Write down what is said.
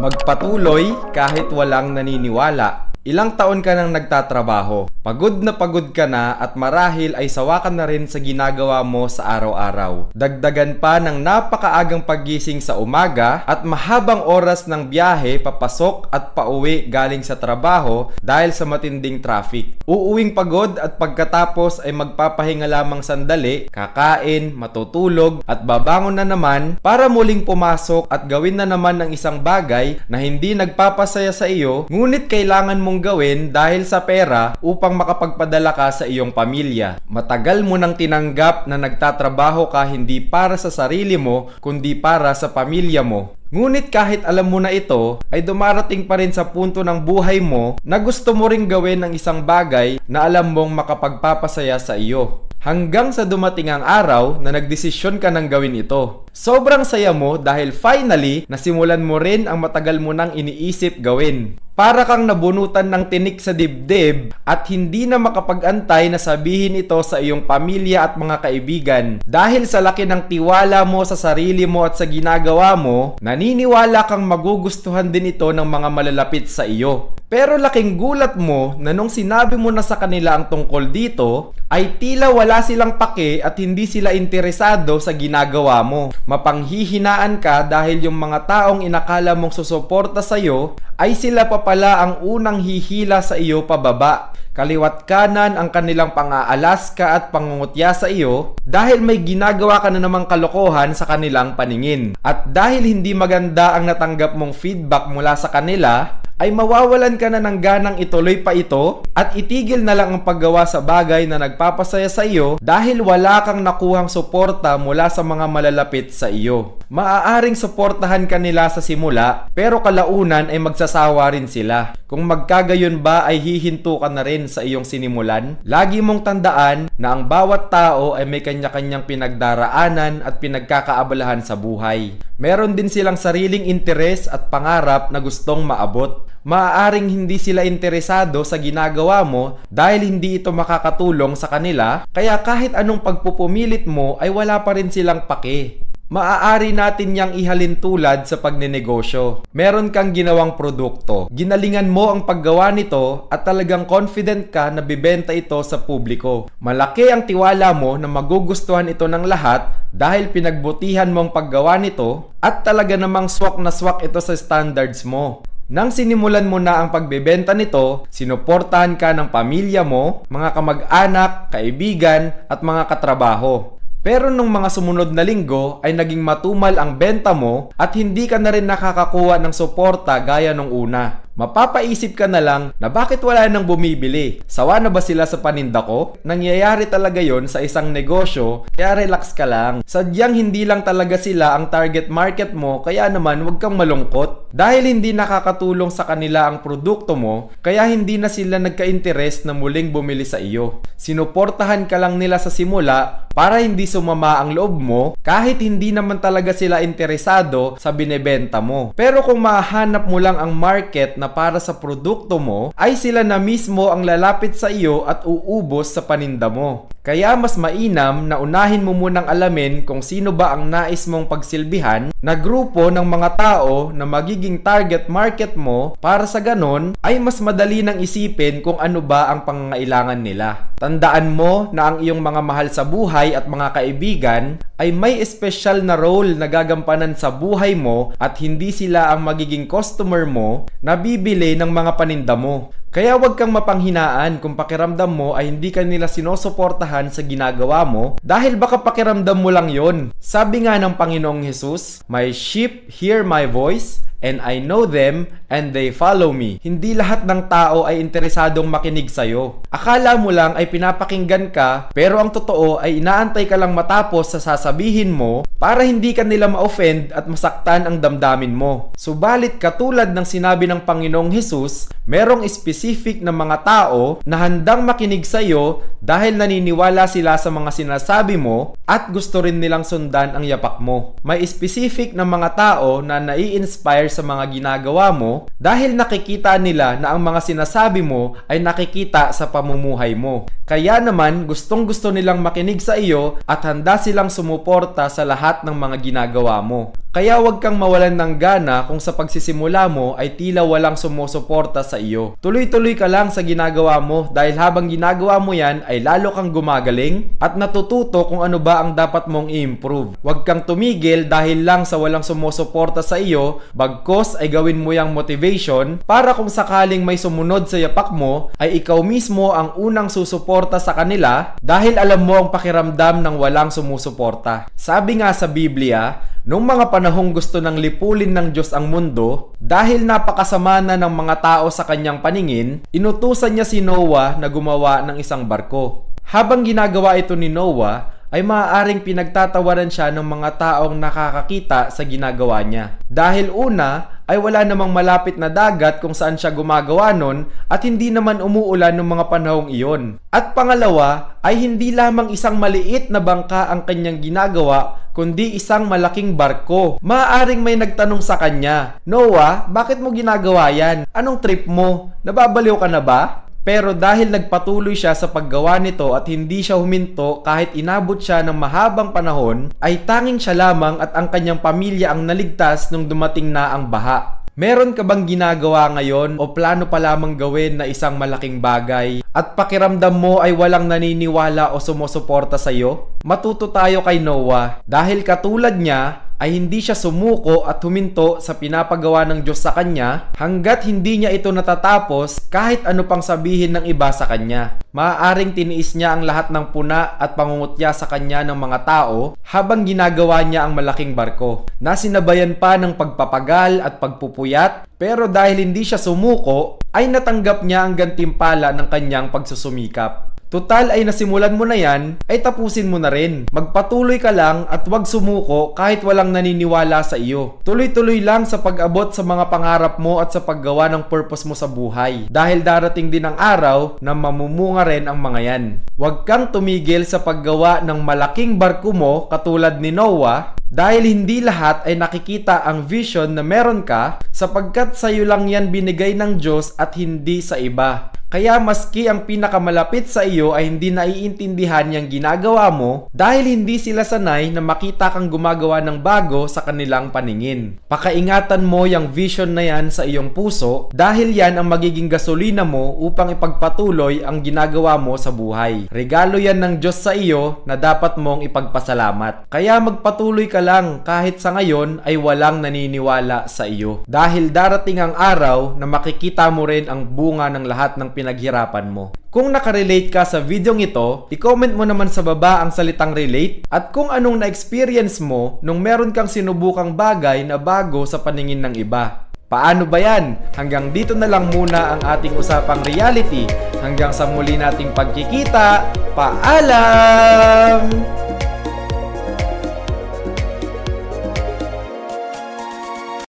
Magpatuloy kahit walang naniniwala. Ilang taon ka nang nagtatrabaho, pagod ka na at marahil ay sawa ka na rin sa ginagawa mo sa araw-araw. Dagdagan pa ng napakaagang paggising sa umaga at mahabang oras ng biyahe papasok at pauwi galing sa trabaho dahil sa matinding traffic. Uuwing pagod at pagkatapos ay magpapahinga lamang sandali, kakain, matutulog at babangon na naman para muling pumasok at gawin na naman ng isang bagay na hindi nagpapasaya sa iyo, ngunit kailangan mong gawin dahil sa pera upang makapagpadala ka sa iyong pamilya. Matagal mo nang tinanggap na nagtatrabaho ka hindi para sa sarili mo kundi para sa pamilya mo. Ngunit kahit alam mo na ito, ay dumarating pa rin sa punto ng buhay mo na gusto mo ring gawin ng isang bagay na alam mong makapagpapasaya sa iyo. Hanggang sa dumating ang araw na nagdesisyon ka ng gawin ito. Sobrang saya mo dahil finally nasimulan mo rin ang matagal mo nang iniisip gawin. Para kang nabunutan ng tinik sa dibdib at hindi na makapag-antay na sabihin ito sa iyong pamilya at mga kaibigan. Dahil sa laki ng tiwala mo sa sarili mo at sa ginagawa mo, naniniwala kang magugustuhan din ito ng mga malalapit sa iyo. Pero laking gulat mo na nung sinabi mo na sa kanila ang tungkol dito, ay tila wala silang pake at hindi sila interesado sa ginagawa mo. Mapanghihinaan ka dahil yung mga taong inakala mong susuporta sa iyo ay sila pa pala ang unang hihila sa iyo pababa. Kaliwat kanan ang kanilang pang-aalaska at pangungutya sa iyo dahil may ginagawa ka na namang kalokohan sa kanilang paningin. At dahil hindi maganda ang natanggap mong feedback mula sa kanila, ay mawawalan ka na ng ganang ituloy pa ito at itigil na lang ang paggawa sa bagay na nagpapasaya sa iyo dahil wala kang nakuhang suporta mula sa mga malalapit sa iyo. Maaaring suportahan ka nila sa simula pero kalaunan ay magsasawa rin sila. Kung magkagayon ba ay hihinto ka na rin sa iyong sinimulan? Lagi mong tandaan na ang bawat tao ay may kanya-kanyang pinagdaraanan at pinagkakaabalahan sa buhay. Meron din silang sariling interes at pangarap na gustong maabot. Maaaring hindi sila interesado sa ginagawa mo dahil hindi ito makakatulong sa kanila, kaya kahit anong pagpupumilit mo ay wala pa rin silang pake. Maaari natin yang ihalin tulad sa pagnenegosyo. Meron kang ginawang produkto. Ginalingan mo ang paggawa nito at talagang confident ka na bibenta ito sa publiko. Malaki ang tiwala mo na magugustuhan ito ng lahat dahil pinagbutihan mo ang paggawa nito at talaga namang swak na swak ito sa standards mo. Nang sinimulan mo na ang pagbebenta nito, sinuportahan ka ng pamilya mo, mga kamag-anak, kaibigan at mga katrabaho. Pero nung mga sumunod na linggo ay naging matumal ang benta mo at hindi ka na rin nakakakuha ng suporta gaya nung una. Mapapaisip ka na lang na bakit wala nang bumibili? Sawa na ba sila sa paninda ko? Nangyayari talaga yon sa isang negosyo, kaya relax ka lang. Sadyang hindi lang talaga sila ang target market mo, kaya naman huwag kang malungkot. Dahil hindi nakakatulong sa kanila ang produkto mo, kaya hindi na sila nagka-interes na muling bumili sa iyo. Sinuportahan ka lang nila sa simula para hindi sumama ang loob mo kahit hindi naman talaga sila interesado sa binebenta mo. Pero kung mahanap mo lang ang market na para sa produkto mo, ay sila na mismo ang lalapit sa iyo at uubos sa paninda mo. Kaya mas mainam na unahin mo munang alamin kung sino ba ang nais mong pagsilbihan na grupo ng mga tao na magiging target market mo para sa ganon ay mas madali nang isipin kung ano ba ang pangangailangan nila. Tandaan mo na ang iyong mga mahal sa buhay at mga kaibigan ay may espesyal na role na gagampanan sa buhay mo at hindi sila ang magiging customer mo na bibili ng mga paninda mo. Kaya huwag kang mapanghinaan kung pakiramdam mo ay hindi ka nila sinusuportahan sa ginagawa mo dahil baka pakiramdam mo lang yon. Sabi nga ng Panginoong Hesus, "My sheep hear my voice, and I know them, and they follow me." Hindi lahat ng tao ay interesadong makinig sa'yo. Akala mo lang ay pinapakinggan ka, pero ang totoo ay inaantay ka lang matapos sa sasabihin mo para hindi ka nila ma-offend at masaktan ang damdamin mo. Subalit katulad ng sinabi ng Panginoong Hesus, merong specific na mga tao na handang makinig sa'yo dahil naniniwala sila sa mga sinasabi mo at gusto rin nilang sundan ang yapak mo. May specific na mga tao na nai-inspire sa mga ginagawa mo dahil nakikita nila na ang mga sinasabi mo ay nakikita sa pamumuhay mo. Kaya naman gustong-gusto nilang makinig sa iyo at handa silang sumuporta sa lahat ng mga ginagawa mo. Kaya huwag kang mawalan ng gana kung sa pagsisimula mo ay tila walang sumusuporta sa iyo. Tuloy-tuloy ka lang sa ginagawa mo dahil habang ginagawa mo yan ay lalo kang gumagaling at natututo kung ano ba ang dapat mong i-improve. Huwag kang tumigil dahil lang sa walang sumusuporta sa iyo, bagkos ay gawin mo yung motivation para kung sakaling may sumunod sa yapak mo ay ikaw mismo ang unang susuporta sa kanila dahil alam mo ang pakiramdam ng walang sumusuporta. Sabi nga sa Biblia, nung mga panahong gusto ng lipulin ng Diyos ang mundo, dahil napakasama na ng mga tao sa kanyang paningin, inutusan niya si Noah na gumawa ng isang barko. Habang ginagawa ito ni Noah, ay maaaring pinagtatawaran siya ng mga taong nakakakita sa ginagawa niya. Dahil una, ay wala namang malapit na dagat kung saan siya gumagawa nun at hindi naman umuulan ng mga panahong iyon. At pangalawa, ay hindi lamang isang maliit na bangka ang kanyang ginagawa, kundi isang malaking barko. Maaaring may nagtanong sa kanya, Noah, bakit mo ginagawa yan? Anong trip mo? Nababaliw ka na ba? Pero dahil nagpatuloy siya sa paggawa nito at hindi siya huminto kahit inabot siya ng mahabang panahon, ay tanging siya lamang at ang kanyang pamilya ang naligtas nung dumating na ang baha. Meron ka bang ginagawa ngayon o plano pa lamang gawin na isang malaking bagay at pakiramdam mo ay walang naniniwala o sumusuporta sa iyo? Matuto tayo kay Noah dahil katulad niya ay hindi siya sumuko at huminto sa pinapagawa ng Diyos sa kanya hanggat hindi niya ito natatapos kahit ano pang sabihin ng iba sa kanya. Maaaring tiniis niya ang lahat ng puna at pangungutya sa kanya ng mga tao habang ginagawa niya ang malaking barko na sinabayan pa ng pagpapagal at pagpupuyat, pero dahil hindi siya sumuko ay natanggap niya ang gantimpala ng kanyang pagsusumikap. Total ay nasimulan mo na yan, ay tapusin mo na rin. Magpatuloy ka lang at huwag sumuko kahit walang naniniwala sa iyo. Tuloy-tuloy lang sa pag-abot sa mga pangarap mo at sa paggawa ng purpose mo sa buhay. Dahil darating din ang araw na mamumunga rin ang mga yan. Huwag kang tumigil sa paggawa ng malaking barko mo katulad ni Noah dahil hindi lahat ay nakikita ang vision na meron ka sapagkat sa iyo lang yan binigay ng Diyos at hindi sa iba. Kaya maski ang pinakamalapit sa iyo ay hindi naiintindihan yung ginagawa mo dahil hindi sila sanay na makita kang gumagawa ng bago sa kanilang paningin. Pakaingatan mo yung vision na yan sa iyong puso dahil yan ang magiging gasolina mo upang ipagpatuloy ang ginagawa mo sa buhay. Regalo yan ng Diyos sa iyo na dapat mong ipagpasalamat. Kaya magpatuloy ka lang kahit sa ngayon ay walang naniniwala sa iyo. Dahil darating ang araw na makikita mo rin ang bunga ng lahat ng pinaghirapan mo. Kung nakarelate ka sa videong ito, i-comment mo naman sa baba ang salitang relate at kung anong na-experience mo nung meron kang sinubukang bagay na bago sa paningin ng iba. Paano ba yan? Hanggang dito na lang muna ang ating usapang reality. Hanggang sa muli nating pagkikita, paalam!